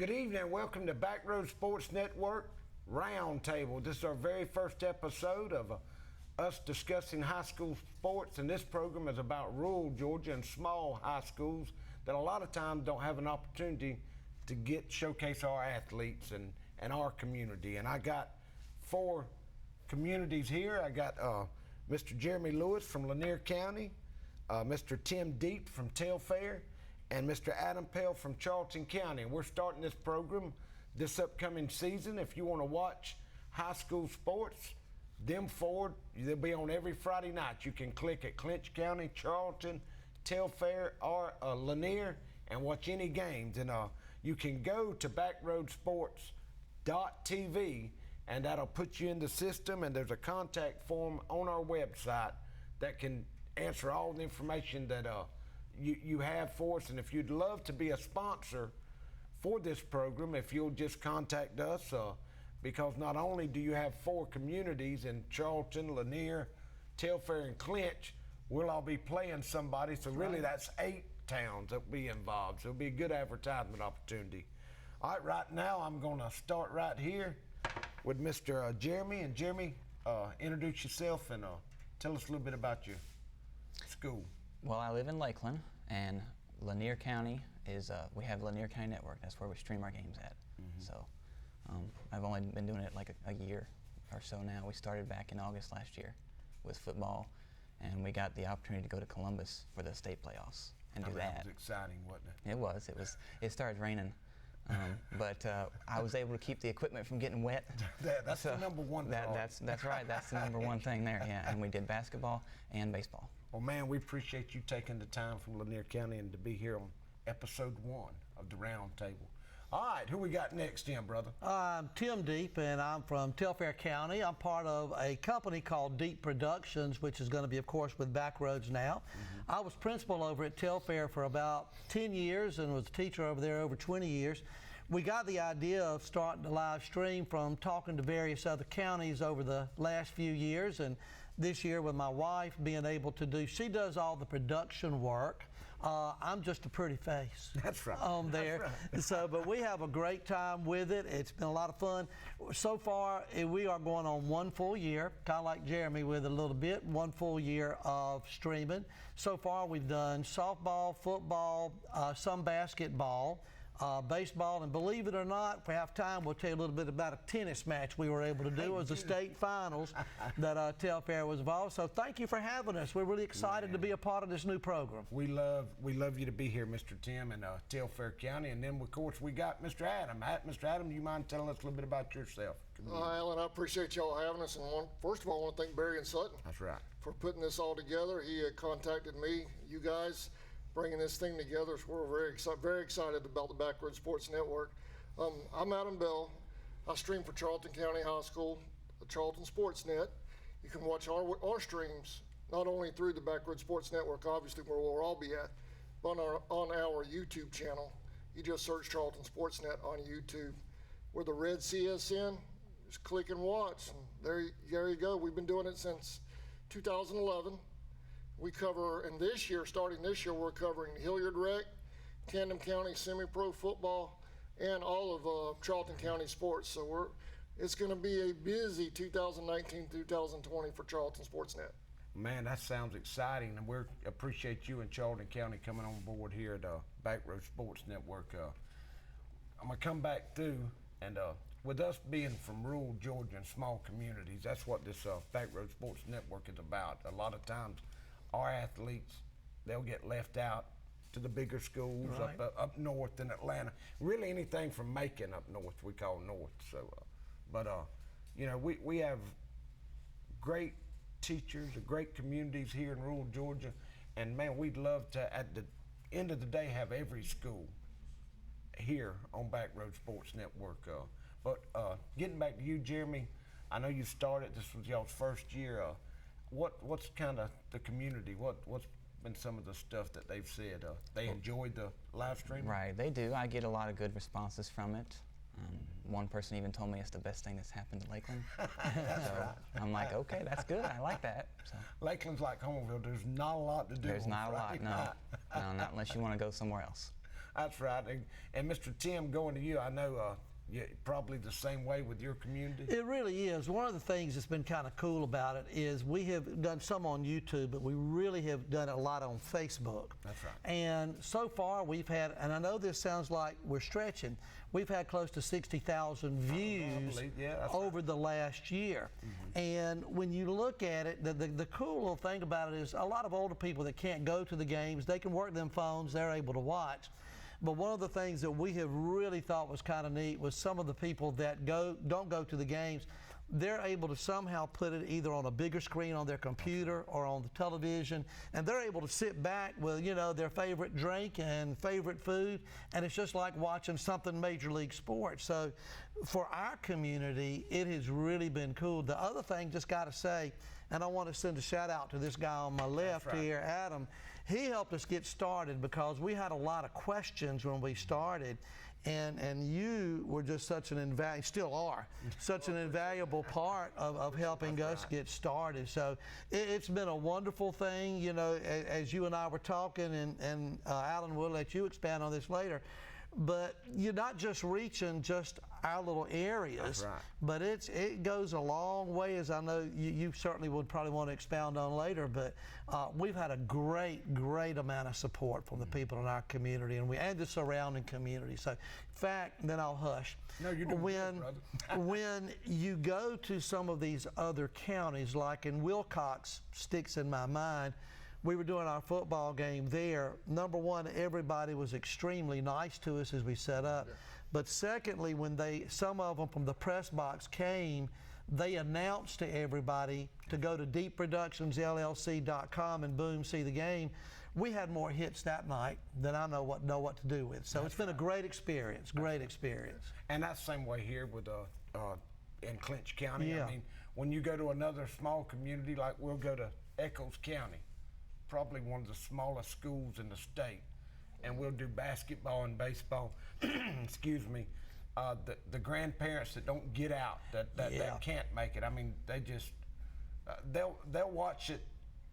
Good evening. Welcome to Backroad Sports Network Roundtable. This is our very first episode of us discussing high school sports, and this program is about rural Georgia and small high schools that a lot of times don't have an opportunity to showcase our athletes and our community. And I got four communities here. I got Mr. Jeremy Lewis from Lanier County, Mr. Tim Deep from Telfair, and Mr. Adam Pell from Charlton County. And we're starting this program this upcoming season. If you want to watch high school sports, them four, they'll be on every Friday night. You can click at Clinch County, Charlton, Telfair, or Lanier and watch any games. And you can go to backroadsports.tv, and that'll put you in the system, and there's a contact form on our website that can answer all the information that you have for us. And if you'd love to be a sponsor for this program, if you'll just contact us, because not only do you have four communities in Charlton, Lanier, Telfair, and Clinch, we'll all be playing somebody, so really that's 8 towns that will be involved, so it'll be a good advertisement opportunity. All right now I'm going to start right here with Mr. Jeremy. And Jeremy, introduce yourself and tell us a little bit about your school. Well, I live in Lakeland, and Lanier County is, we have Lanier County Network. That's where we stream our games at. Mm-hmm. So I've only been doing it like a year or so now. We started back in August last year with football, and we got the opportunity to go to Columbus for the state playoffs and do that. That was exciting, wasn't it? It was. It started raining. But I was able to keep the equipment from getting wet. That's the number one problem. That's right. That's the number one thing there. Yeah, and we did basketball and baseball. Well, man, we appreciate you taking the time from Lanier County and to be here on episode 1 of the Roundtable. All right, who we got next in, brother? I'm Tim Deep, and I'm from Telfair County. I'm part of a company called Deep Productions, which is going to be, of course, with Backroads now. Mm-hmm. I was principal over at Telfair for about 10 years and was a teacher over there over 20 years. We got the idea of starting to live stream from talking to various other counties over the last few years, and this year with my wife being able to do, she does all the production work. I'm just a pretty face. That's right. On there. That's right. So, but we have a great time with it. It's been a lot of fun. So far, we are going on 1 full year, kind of like Jeremy with a little bit, 1 full year of streaming. So far, we've done softball, football, some basketball, baseball, and believe it or not, if we have time, we'll tell you a little bit about a tennis match we were able to do. It was the state finals that Telfair was involved. So thank you for having us. We're really excited to be a part of this new program. We love you to be here, Mr. Tim, in Telfair County. And then, of course, we got Mr. Adam. Mr. Adam, do you mind telling us a little bit about yourself? Alan, I appreciate y'all having us. And first of all, I want to thank Barry and Sutton. That's right. For putting this all together. He had contacted me, you guys, bringing this thing together. So we're very excited about the Backroad Sports Network. I'm Adam Bell. I stream for Charlton County High School, the Charlton Sports Net. You can watch our streams not only through the Backroad Sports Network, obviously where we'll all be at, but on our YouTube channel. You just search Charlton Sports Net on YouTube. We're the red CSN. Just click and watch. And there you go. We've been doing it since 2011. We cover, and starting this year, we're covering Hilliard Rec, Camden County Semi-Pro Football, and all of Charlton County sports. So it's going to be a busy 2019-2020 for Charlton Sportsnet. Man, that sounds exciting, and we appreciate you and Charlton County coming on board here at Backroad Sports Network. I'm going to come back through, and with us being from rural Georgia and small communities, that's what this Backroad Sports Network is about. A lot of times, our athletes, they'll get left out to the bigger schools, right, up north in Atlanta. Really anything from Macon up north we call north. So, we have great teachers, great communities here in rural Georgia, and man, we'd love to, at the end of the day, have every school here on Backroad Sports Network. But getting back to you, Jeremy, I know you started, this was y'all's first year. What's kind of the community? What's been some of the stuff that they've said? They enjoyed the live stream? Right, they do. I get a lot of good responses from it. One person even told me it's the best thing that's happened to Lakeland. I'm like, okay, that's good. I like that. So. Lakeland's like Homeville. There's not a lot to do. There's not a lot, no. No, not unless you want to go somewhere else. That's right. And Mr. Tim, going to you, I know probably the same way with your community. It really is. One of the things that's been kind of cool about it is we have done some on YouTube, but we really have done a lot on Facebook. That's right. And so far we've had, and I know this sounds like we're stretching, we've had close to 60,000 views over the last year. And when you look at it, the cool little thing about it is a lot of older people that can't go to the games, they can work them phones, they're able to watch. But one of the things that we have really thought was kind of neat was some of the people that don't go to the games, they're able to somehow put it either on a bigger screen on their computer or on the television, and they're able to sit back with, you know, their favorite drink and favorite food, and it's just like watching something Major League Sports. So for our community, it has really been cool. The other thing, just got to say, and I want to send a shout out to this guy on my left here, Adam. He helped us get started because we had a lot of questions when we started, and you were just such an invaluable part of helping us get started. So it's been a wonderful thing, you know, as you and I were talking, and Alan, we'll let you expand on this later. But you're not just reaching just our little areas, but it goes a long way, as I know you certainly would probably want to expound on later. But we've had a great amount of support from the people in our community and the surrounding community. So, in fact, then I'll hush. No, you're doing good, brother. When you go to some of these other counties, like in Wilcox, sticks in my mind. We were doing our football game there. Number one, everybody was extremely nice to us as we set up. But secondly, when some of them from the press box came, they announced to everybody to go to deepproductionsllc.com and boom, see the game. We had more hits that night than I know what to do with. So it's been a great experience, experience. And that's the same way here with in Clinch County. Yeah. I mean, when you go to another small community, like we'll go to Echols County, probably one of the smallest schools in the state, and we'll do basketball and baseball. Excuse me. The grandparents that don't get out, that can't make it. I mean, they just they'll watch it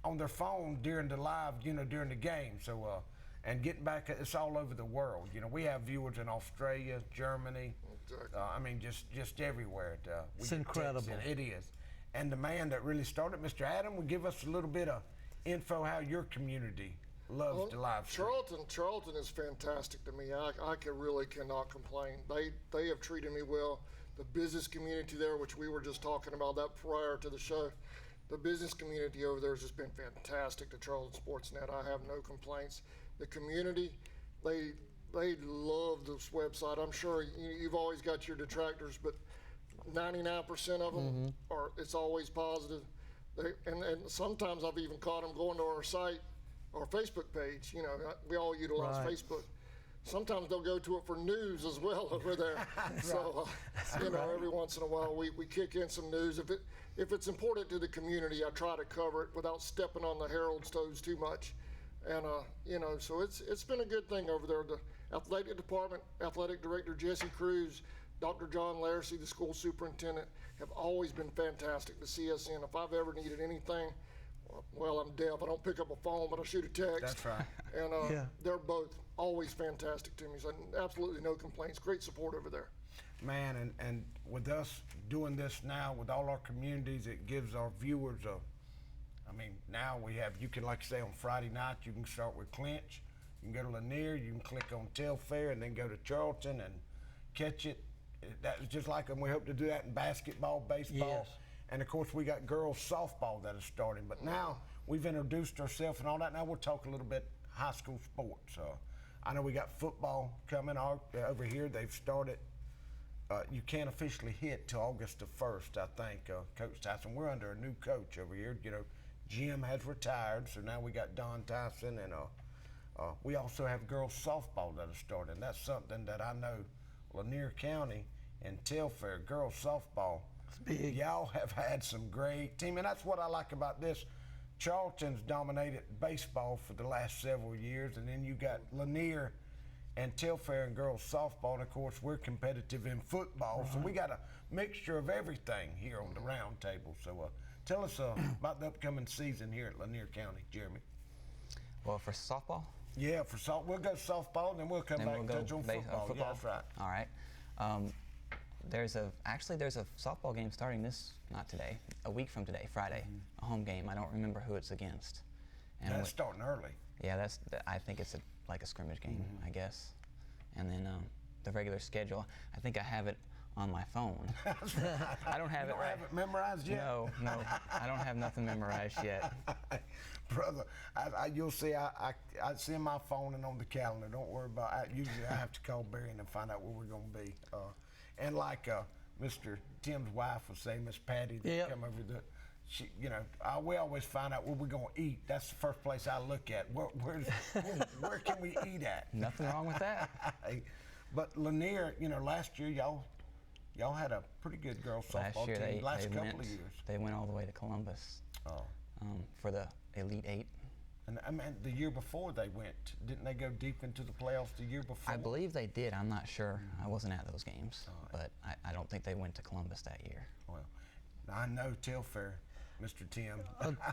on their phone during the live, you know, during the game. So and getting back, it's all over the world. You know, we have viewers in Australia, Germany. I mean, just everywhere. It's incredible. It is. And the man that really started, Mr. Adam, will give us a little bit of info how your community loves the live stream. Charlton is fantastic to me. I really cannot complain. They have treated me well. The business community there, which we were just talking about that prior to the show, the business community over there has just been fantastic to Charlton Sportsnet. I have no complaints. The community, they love this website. I'm sure you've always got your detractors, but 99% of them it's always positive. And sometimes I've even caught them going to our site, our Facebook page. You know, we all utilize Facebook. Sometimes they'll go to it for news as well over there. So, you know, every once in a while we kick in some news. If it's important to the community, I try to cover it without stepping on the Herald's toes too much. And you know, so it's been a good thing over there. The athletic department, athletic director Jesse Cruz, Dr. John Larsey, the school superintendent, have always been fantastic to see us in. If I've ever needed anything, well, I'm deaf. I don't pick up a phone, but I shoot a text. That's right. And they're both always fantastic to me. So absolutely no complaints. Great support over there. Man, and with us doing this now with all our communities, it gives our viewers I mean, now you can, like I say, on Friday night, you can start with Clinch. You can go to Lanier, you can click on Telfair, and then go to Charlton and catch it. That's just like them. We hope to do that in basketball, baseball, and of course we got girls softball that is starting. But now we've introduced ourselves and all that. Now we'll talk a little bit high school sports. I know we got football coming out over here. They've started. You can't officially hit till August the 1st, I think, Coach Tyson. We're under a new coach over here. You know, Jim has retired, so now we got Don Tyson, and we also have girls softball that is starting. That's something that I know Lanier County and Telfair girls softball. Y'all have had some great team, and that's what I like about this. Charlton's dominated baseball for the last several years, and then you got Lanier and Telfair and girls softball, and of course we're competitive in football, so we got a mixture of everything here on the round table. So tell us about the upcoming season here at Lanier County, Jeremy. Well, for softball, Yeah, we'll go softball, and then we'll come Then back we'll and go touch on football. Yeah, that's right. All right. There's a softball game starting not today, a week from today, Friday, a home game. I don't remember who it's against. And That's starting early. Yeah, I think it's like a scrimmage game, I guess. And then the regular schedule, I think I have it on my phone. I don't have You it don't right. have it memorized yet? No, I don't have nothing memorized yet. Brother, you'll see, I see my phone and on the calendar. Don't worry about it. Usually I have to call Barry and find out where we're going to be. And like Mr. Tim's wife would say, Miss Patty, Yep. come over the, we always find out where we're going to eat. That's the first place I look at. Where can we eat at? Nothing wrong with that. But Lanier, last year y'all had a pretty good girls softball Last year team. Last couple went, of years. They went all the way to Columbus Oh. for the Elite Eight. And I mean, the year before they went, didn't they go deep into the playoffs the year before? I believe they did. I'm not sure. I wasn't at those games, but I don't think they went to Columbus that year. Well, I know Telfair, Mr. Tim.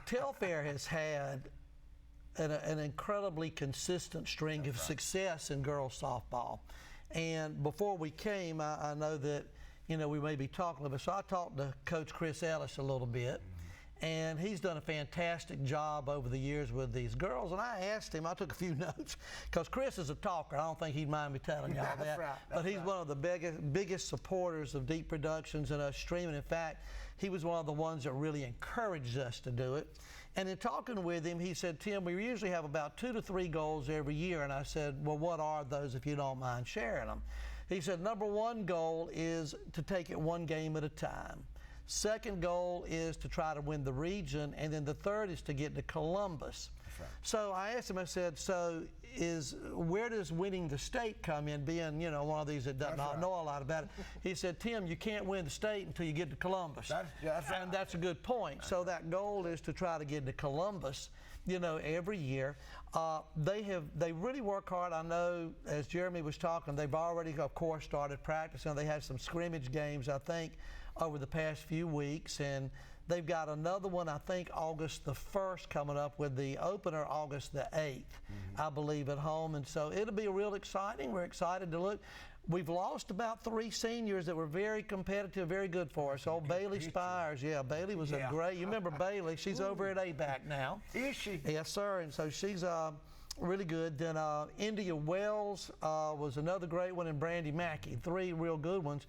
Telfair has had an incredibly consistent string of success in girls softball. And before we came, I know that, we may be talking about, so I talked to Coach Chris Ellis a little bit. And he's done a fantastic job over the years with these girls. And I asked him, I took a few notes, because Chris is a talker. I don't think he'd mind me telling y'all that. That's right. But he's one of the biggest supporters of Deep Productions and us streaming. In fact, he was one of the ones that really encouraged us to do it. And in talking with him, he said, Tim, we usually have about 2 to 3 goals every year. And I said, well, what are those, if you don't mind sharing them? He said, number 1 goal is to take it 1 game at a time. Second goal is to try to win the region, and then the third is to get to Columbus. right. So I asked him, I said, so where does winning the state come in, being, one of these that does not know a lot about it? He said, Tim, you can't win the state until you get to Columbus. That's right. And that's a good point. So that goal is to try to get to Columbus, every year. They really work hard. I know, as Jeremy was talking, they've already, of course, started practicing. They had some scrimmage games, I think, over the past few weeks, and they've got another one, I think, August the 1st coming up, with the opener August the 8th, I believe, at home. And so it'll be real exciting. We're excited to look. We've lost about 3 seniors that were very competitive, very good for us. Old Bailey Spires, Bailey was a great, you remember Bailey, she's over at ABAC now. Is she? Yes, sir, and so she's really good. Then India Wells was another great one, and Brandy Mackey, 3 real good ones.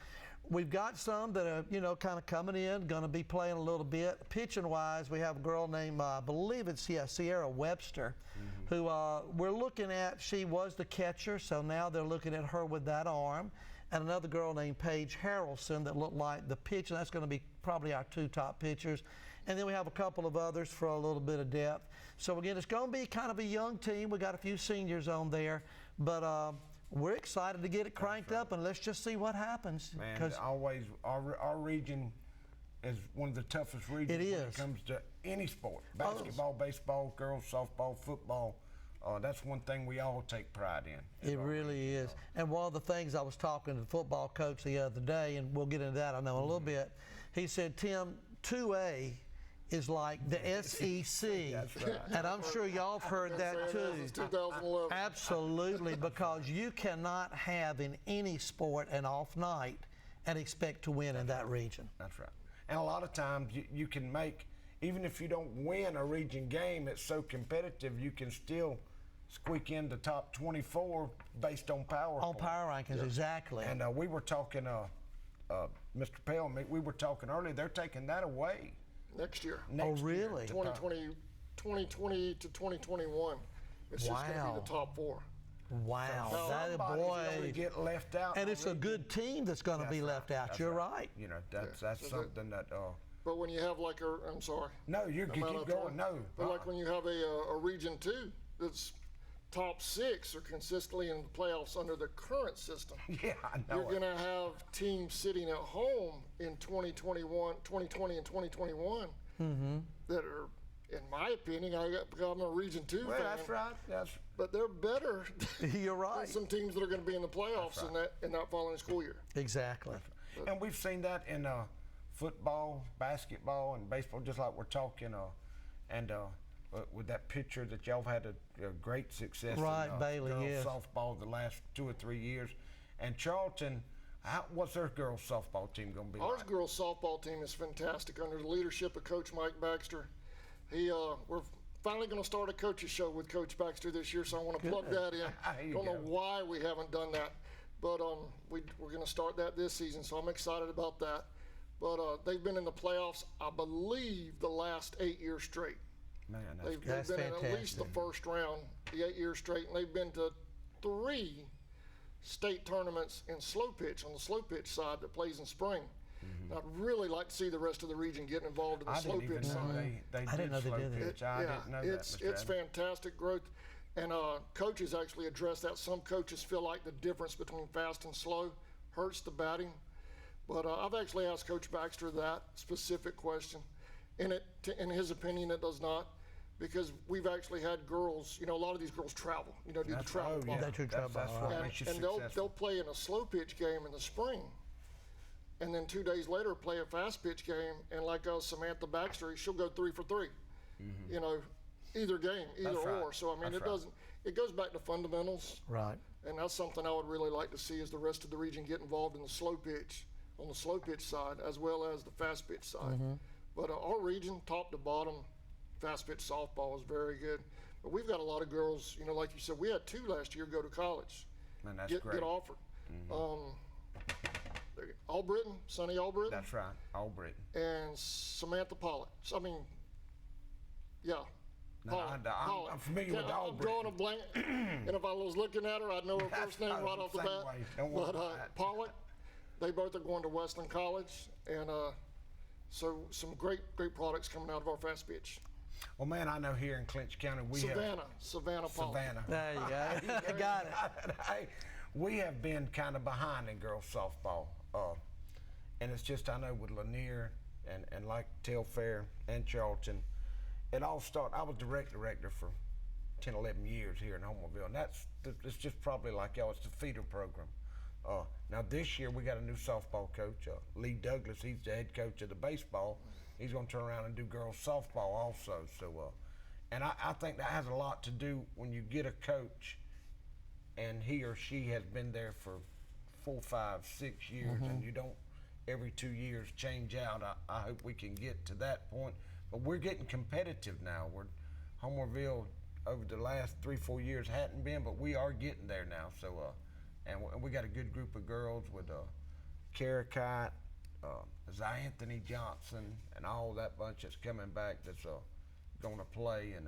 We've got some that are, kind of coming in, going to be playing a little bit. Pitching-wise, we have a girl named, I believe it's, Sierra Webster, who we're looking at. She was the catcher, so now they're looking at her with that arm. And another girl named Paige Harrelson that looked like the pitcher. That's going to be probably our 2 top pitchers. And then we have a couple of others for a little bit of depth. So again, it's going to be kind of a young team. We got a few seniors on there, but we're excited to get it cranked up, and let's just see what happens. Man, always our region is one of the toughest regions when it comes to any sport. Basketball, baseball, girls, softball, football. That's one thing we all take pride in. It really is. And one of the things, I was talking to the football coach the other day, and we'll get into that, I know, in a little bit. He said, Tim, 2A is like the SEC. That's right. And I'm sure y'all have heard that too. Since 2011. Absolutely, because you cannot have in any sport an off night and expect to win in that region. That's right. And a lot of times you can make, even if you don't win a region game, it's so competitive you can still squeak in the top 24 based on power. On power rankings, exactly. And we were talking, Mr. Pell, we were talking earlier, they're taking that away. Next year. Oh, really? 2020 to 2021. It's just going to be the top 4. Wow, So that somebody's boy. gonna get left out. And it's a good team that's going to be left out. That's You're right. That's So something that. But when you have like I'm sorry. No, you keep going. No. But like when you have a region 2 that's top 6 are consistently in the playoffs under the current system. Yeah, I know. You're going to have teams sitting at home in 2020 and 2021 that are, in my opinion, I'm a Region 2 Well, fan. that's right. But they're better You're right. than some teams that are going to be in the playoffs in that following school year. Exactly. And we've seen that in football, basketball, and baseball, just like we're talking. And with that pitcher that y'all have had a great success Right, in Bailey, girls yes. softball the last 2 or 3 years. And Charlton, what's their girls softball team going to be Our like? girls softball team is fantastic under the leadership of Coach Mike Baxter. We're finally going to start a coaches show with Coach Baxter this year, so I want to plug that in. There you Don't know go. why we haven't done that, but we're going to start that this season, so I'm excited about that. But they've been in the playoffs, I believe, the last 8 years straight. Man, They've That's been in at least the fantastic. first round, the 8 years straight, and they've been to 3 state tournaments in slow pitch, on the slow pitch side that plays in spring. And I'd really like to see the rest of the region getting involved in the I slow didn't even pitch know side. they I didn't know they slow did that. pitch. I didn't know it's that, Mr. it's Adams. fantastic growth, and coaches actually address that. Some coaches feel like the difference between fast and slow hurts the batting, but I've actually asked Coach Baxter that specific question, and in his opinion, it does not, because we've actually had girls. A lot of these girls travel. Do the travel ball. That's true, travel That's ball, what right. makes you And they'll successful. play in a slow pitch game in the spring, and then 2 days later play a fast pitch game. And like Samantha Baxter, she'll go 3 for 3. Either game, either That's right. or. So I mean, That's it right. doesn't. It goes back to fundamentals, Right. and that's something I would really like to see is the rest of the region get involved in the slow pitch, on the slow pitch side as well as the fast pitch side. But our region, top to bottom, fast pitch softball is very good. But we've got a lot of girls. Like you said, we had 2 last year go to college. Man, that's Get great. offered. Albritton, Sonny Albritton, That's right, Albritton. and Samantha Pollitt. I mean, yeah. No, Pollitt, Pollitt. I'm familiar with I'm Albritton. drawing a blank, and if I was looking at her, I'd know her first name That's right off the same bat. way. Don't worry But about that. Pollitt, they both are going to Westland College, and so some great products coming out of our fast pitch. Well, man, I know here in Clinch County we have Savannah Pollitt. Savannah. There you go. Got it. Hey, we have been kind of behind in girls softball, and it's just I know with Lanier and like Telfair and Charlton, it all started. I was direct director for 10, 11 years here in Homerville, and it's just probably like y'all. It's the feeder program. Now this year we got a new softball coach, Lee Douglas. He's the head coach of the baseball. He's going to turn around and do girls softball also. So, and I think that has a lot to do when you get a coach, and he or she has been there for 4, 5, 6 years, and you don't every 2 years change out. I hope we can get to that point. But we're getting competitive now. Homerville over the last 3, 4 years hadn't been, but we are getting there now. So, and we got a good group of girls with Kara Kite, Anthony Johnson, and all that bunch that's coming back that's going to play, and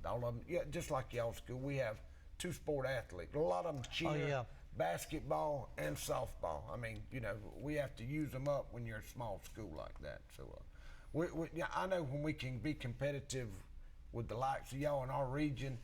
all of them. Yeah, just like y'all school, we have 2 sport athletes. A lot of them cheer, yeah. basketball and softball. I mean, we have to use them up when you're a small school like that. So, yeah, I know when we can be competitive with the likes of y'all in our region,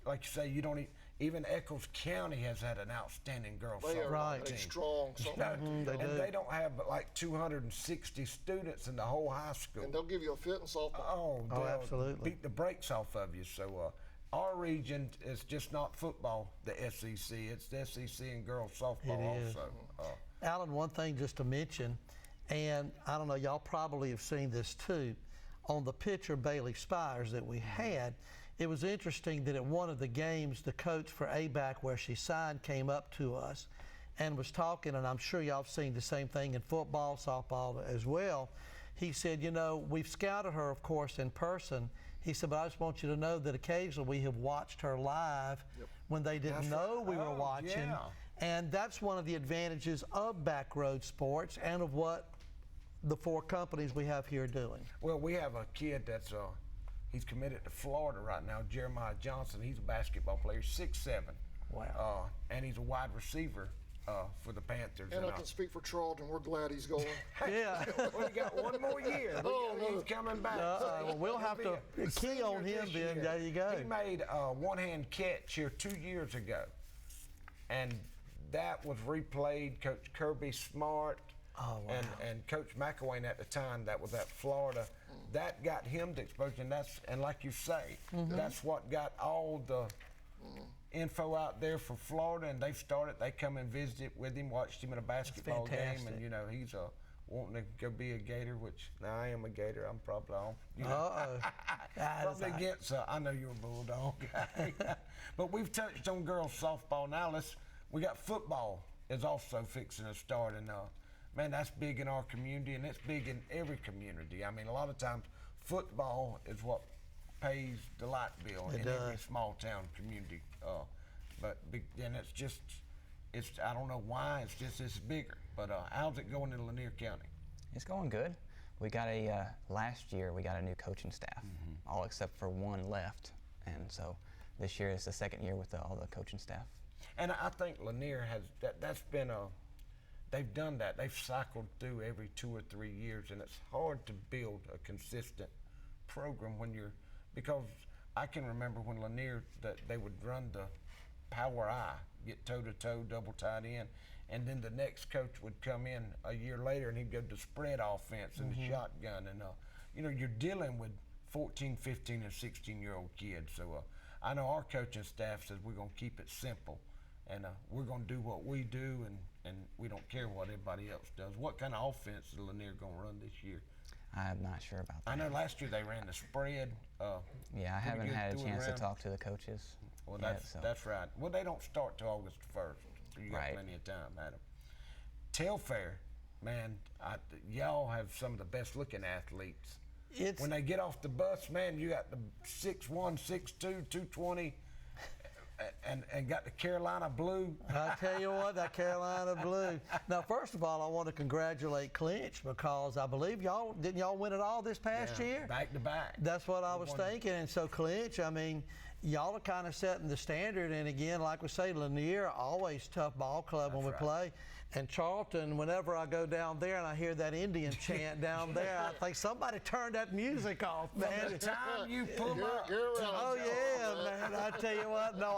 like you say, you don't even Eccles County has had an outstanding girls They are softball Right. team. strong. So, And they do. they don't have but like 260 students in the whole high school. and they'll give you a fit in softball. Oh, they'll absolutely. beat the brakes off of you. So our region is just not football, the SEC. It's the SEC and girls softball It is. also. Alan, one thing just to mention, and I don't know, y'all probably have seen this too, on the pitcher Bailey Spires that we had, it was interesting that at one of the games, the coach for ABAC where she signed came up to us and was talking, and I'm sure y'all have seen the same thing in football, softball as well. He said, we've scouted her, of course, in person. He said, but I just want you to know that occasionally we have watched her live when they didn't That's know right. we were Oh, watching. yeah. And that's one of the advantages of Backroad Sports and of what the 4 companies we have here are doing. Well, we have a kid that's he's committed to Florida right now, Jeremiah Johnson. He's a basketball player, 6'7". Wow. And he's a wide receiver for the Panthers. And I can speak for Charlton. We're glad he's going. Yeah. We got 1 more year. He's coming back. Well, we'll have to He'll be a key on senior him this then. year. There you go. He made a one-hand catch here 2 years ago, and that was replayed. Coach Kirby Smart Oh, wow. and Coach McElwain at the time, that was at Florida. That got him to exposure, and like you say, that's what got all the info out there for Florida, and they come and visited with him, watched him in a basketball game, fantastic. and he's wanting to go be a Gator, which now I am a Gator. I'm probably all, Uh-oh. probably against. I know you're a Bulldog guy, but we've touched on girls softball. Now we got football is also fixing to start, and man, that's big in our community, and it's big in every community. I mean, a lot of times football is what pays the light bill in every small town community. And it's I don't know why, it's bigger. But how's it going in Lanier County? It's going good. We got last year we got a new coaching staff, all except for one left. And so this year is the second year with all the coaching staff. And I think Lanier has, that's been they've done that. They've cycled through every 2 or 3 years, and it's hard to build a consistent program because I can remember when Lanier, that they would run the power I, get toe-to-toe, double tight end, and then the next coach would come in a year later and he'd go to spread offense and the shotgun. And, you're dealing with 14, 15, and 16-year-old kids. So I know our coaching staff says we're going to keep it simple, and we're going to do what we do, and we don't care what everybody else does. What kind of offense is Lanier going to run this year? I'm not sure about that. I know last year they ran the spread. Yeah, I haven't had a chance to talk to the coaches. Well, yet, that's right. Well, they don't start till August 1st, so you got plenty of time, Adam. Telfair, man, y'all have some of the best looking athletes. When they get off the bus, man, you got the 6'1", 6'2", 220, and got the Carolina blue. I tell you what, that Carolina blue. Now, first of all, I want to congratulate Clinch, because I believe didn't y'all win it all this past year? Back to back. That's what I was thinking. And so Clinch, I mean, y'all are kind of setting the standard. And again, like we say, Lanier, always tough ball club when we play. And Charlton, whenever I go down there and I hear that Indian chant down there, I think somebody turned that music off, man. From the time you pull up. Oh, yeah, man. I tell you what, no,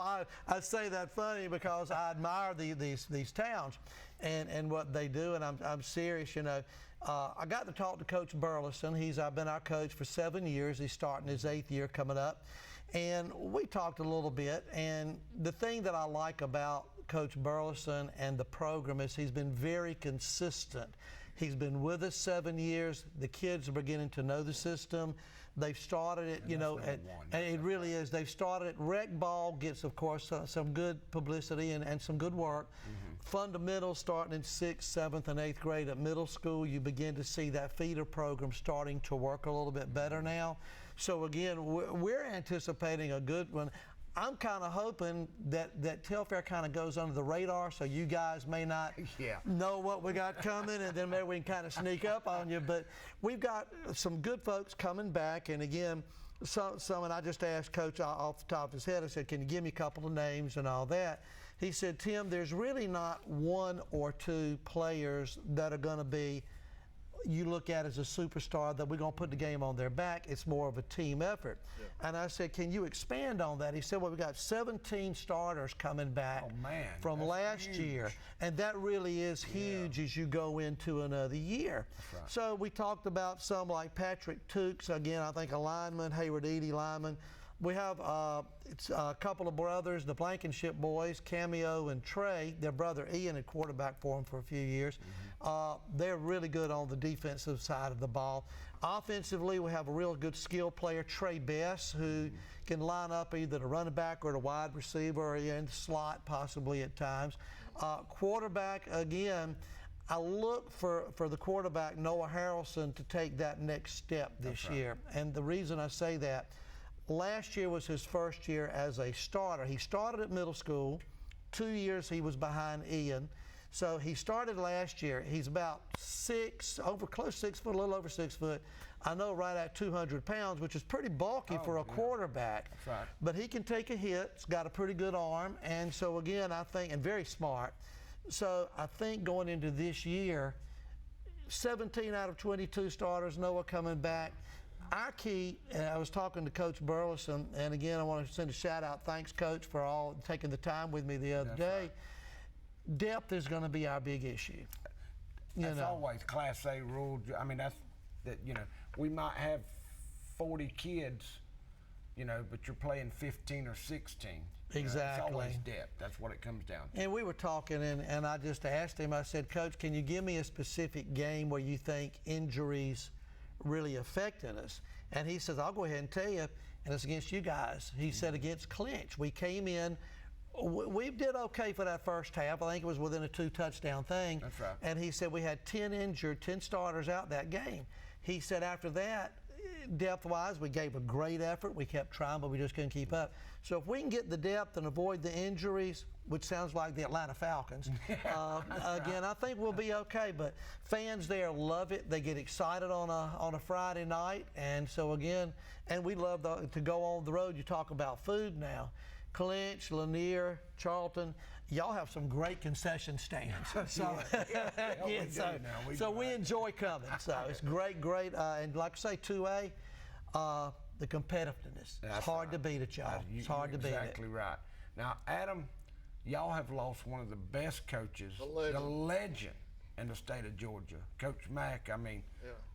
I say that funny because I admire these towns and what they do, and I'm serious, I got to talk to Coach Burleson. He's been our coach for 7 years. He's starting his 8th year coming up. And we talked a little bit, and the thing that I like about Coach Burleson and the program is he's been very consistent. He's been with us 7 years. The kids are beginning to know the system. They've started it, and it really is. They've started it. Rec ball gets, of course, some good publicity and some good work. Fundamentals starting in 6th, 7th, and 8th grade at middle school. You begin to see that feeder program starting to work a little bit better now. So again, we're anticipating a good one. I'm kind of hoping that Telfair kind of goes under the radar, so you guys may not know what we got coming, and then maybe we can kind of sneak up on you. But we've got some good folks coming back, and again, and I just asked Coach off the top of his head, I said, can you give me a couple of names and all that? He said, Tim, there's really not 1 or 2 players that are going to be you look at as a superstar that we're going to put the game on their back. It's more of a team effort. And I said, can you expand on that? He said, well, we got 17 starters coming back from last year. And that really is huge as you go into another year. So we talked about some like Patrick Tukes, again, I think a lineman, Hayward Edie lineman. We have it's a couple of brothers, the Blankenship boys, Cameo and Trey. Their brother Ian had quarterback for them for a few years. They're really good on the defensive side of the ball. Offensively, we have a real good skill player, Trey Bess, who can line up either the running back or the wide receiver or in the slot possibly at times. Quarterback, again, I look for the quarterback, Noah Harrelson, to take that next step this year. And the reason I say that, last year was his first year as a starter. He started at middle school. 2 years he was behind Ian. So he started last year. He's about close 6 foot, a little over 6 foot. I know right at 200 pounds, which is pretty bulky for a quarterback. That's right. But he can take a hit. He's got a pretty good arm. And so again, I think, and very smart. So I think going into this year, 17 out of 22 starters, Noah coming back. Our key, and I was talking to Coach Burleson, and again, I want to send a shout out. Thanks, Coach, for all taking the time with me the other day. Right. Depth is going to be our big issue. That's always Class A rule. I mean, we might have 40 kids you know, but you're playing 15 or 16. You know, Exactly. it's always depth. That's what it comes down to. And we were talking, and I just asked him, I said, Coach, can you give me a specific game where you think injuries really affected us? And he says, I'll go ahead and tell you, and it's against you guys. He said against Clinch. We came in, we did okay for that first half. I think it was within a 2-touchdown thing. That's right. And he said we had 10 injured, 10 starters out that game. He said after that, depth-wise, we gave a great effort. We kept trying, but we just couldn't keep up. So if we can get the depth and avoid the injuries, which sounds like the Atlanta Falcons, again, I think we'll be okay. But fans there love it. They get excited on a Friday night. And so, again, and we love to go on the road. You talk about food now. Clinch, Lanier, Charlton, y'all have some great concession stands. So, we enjoy coming. So it's great. And like I say, 2A, the competitiveness. It's hard to beat it, y'all. It's hard to beat it. Exactly right. Now, Adam, y'all have lost one of the best coaches, the legend in the state of Georgia, Coach Mack. I mean,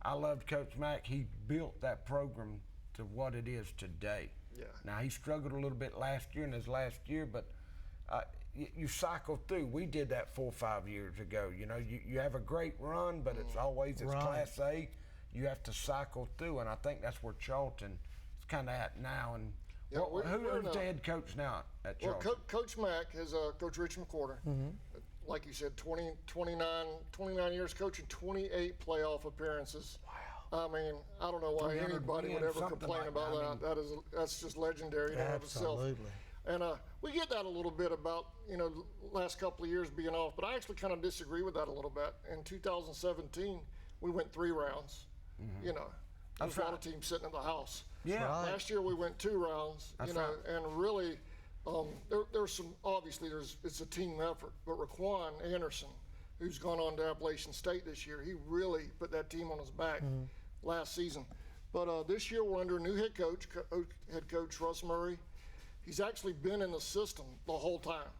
I loved Coach Mack. He built that program to what it is today. Yeah. Now, he struggled a little bit last year in his last year, but you cycle through. We did that 4 or 5 years ago. You know, you have a great run, but it's always Class A. You have to cycle through, and I think that's where Charlton is kind of at now. And Yeah, who's the head coach now at Charlton? Well, Coach Mack is Coach Rich McCorder. Like you said, 29 years coaching, 28 playoff appearances. Wow. I mean, I don't know why 300 anybody would wins, ever something complain like about that. that. That's just legendary in and of itself. Absolutely. And we get that a little bit about, you know, last couple of years being off, but I actually kind of disagree with that a little bit. In 2017, we went 3 rounds. You know, there's a lot of teams sitting in the house. Yeah. Right. Last year we went 2 rounds. That's you know, right. and really, there's some, obviously it's a team effort, but Raquan Anderson, who's gone on to Appalachian State this year, he really put that team on his back last season. But this year we're under a new head coach Russ Murray. He's actually been in the system the whole time.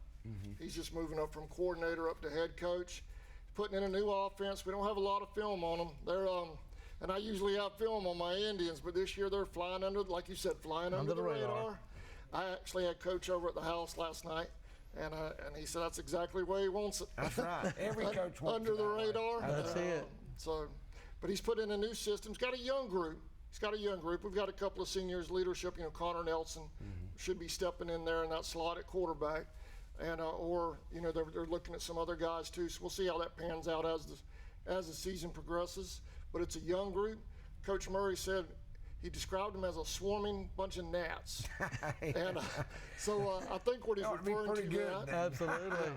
He's just moving up from coordinator up to head coach, putting in a new offense. We don't have a lot of film on them. They're and I usually have film on my Indians, but this year they're flying under, like you said, flying under the radar. I actually had Coach over at the house last night, and he said that's exactly the way he wants it. That's right. Every coach wants under it the that way. radar. That's it. So, but he's put in a new system. He's got a young group. We've got a couple of seniors leadership. You know, Connor Nelson should be stepping in there in that slot at quarterback, and or you know they're looking at some other guys too. So we'll see how that pans out as the season progresses. But it's a young group. Coach Murray said he described them as a swarming bunch of gnats. And so I think what he's That would be referring to pretty good, that, then. Absolutely.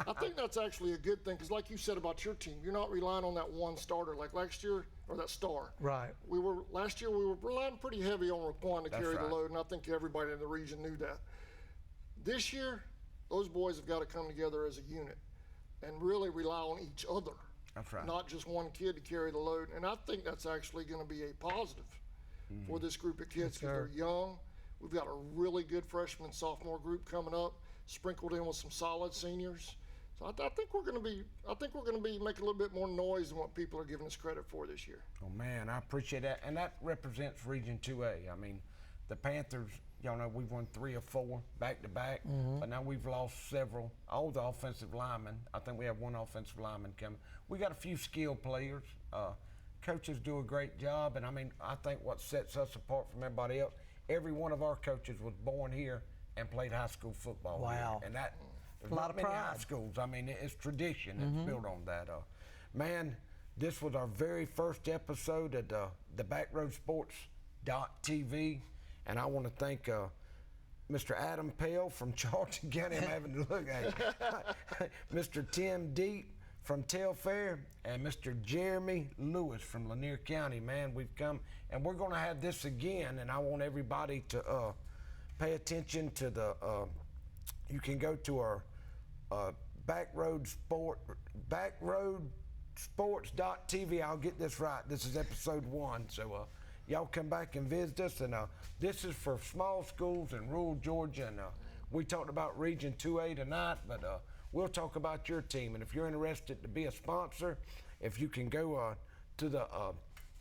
I think that's actually a good thing because like you said about your team, you're not relying on that one starter like last year or that star. Right. Last year we were relying pretty heavy on Raquan to carry right. the load, and I think everybody in the region knew that. This year, those boys have got to come together as a unit and really rely on each other. That's right. Not just one kid to carry the load. And I think that's actually going to be a positive for this group of kids because they're young. We've got a really good freshman and sophomore group coming up, sprinkled in with some solid seniors. So I think we're going to be making a little bit more noise than what people are giving us credit for this year. Oh man, I appreciate that, and that represents Region 2A. I mean, the Panthers. Y'all know we've won 3 or 4 back to back, but now we've lost several. All the offensive linemen. I think we have 1 offensive lineman coming. We got a few skilled players. Coaches do a great job, and I mean, I think what sets us apart from everybody else, every one of our coaches was born here and played high school football. Wow. Here. And that there's A lot not of many pride. high schools. I mean, it's tradition. It's built on that. Man, this was our very first episode of the Backroad Sports.tv. And I want to thank Mr. Adam Pell from Charlton County. I'm having to look at Mr. Tim Deep from Telfair and Mr. Jeremy Lewis from Lanier County. Man, we've come, and we're going to have this again, and I want everybody to pay attention to the, you can go to our Backroad Sports.tv. I'll get this right. This is episode 1. So y'all come back and visit us. And this is for small schools in rural Georgia. And we talked about Region 2A tonight, but we'll talk about your team. And if you're interested to be a sponsor, if you can go to the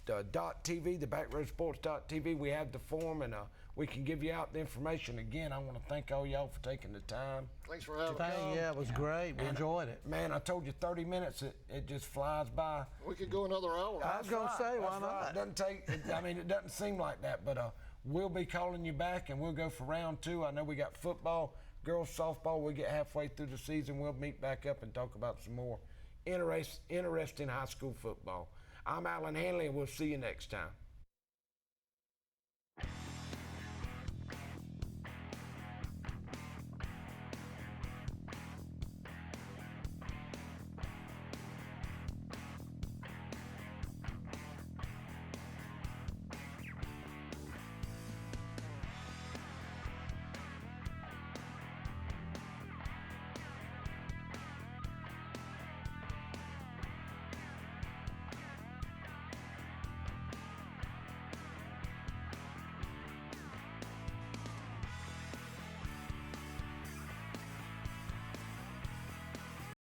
.tv, the backroadsports.tv. We have the form, and we can give you out the information. Again, I want to thank all y'all for taking the time. Thanks for having me. Yeah, it was great. We enjoyed it. Man, I told you 30 minutes, it just flies by. We could go another hour. I was going to say, why That's not? right. It doesn't take, it doesn't seem like that, but we'll be calling you back, and we'll go for round 2. I know we got football, girls softball. We get halfway through the season. We'll meet back up and talk about some more interesting high school football. I'm Alan Hanley, and we'll see you next time.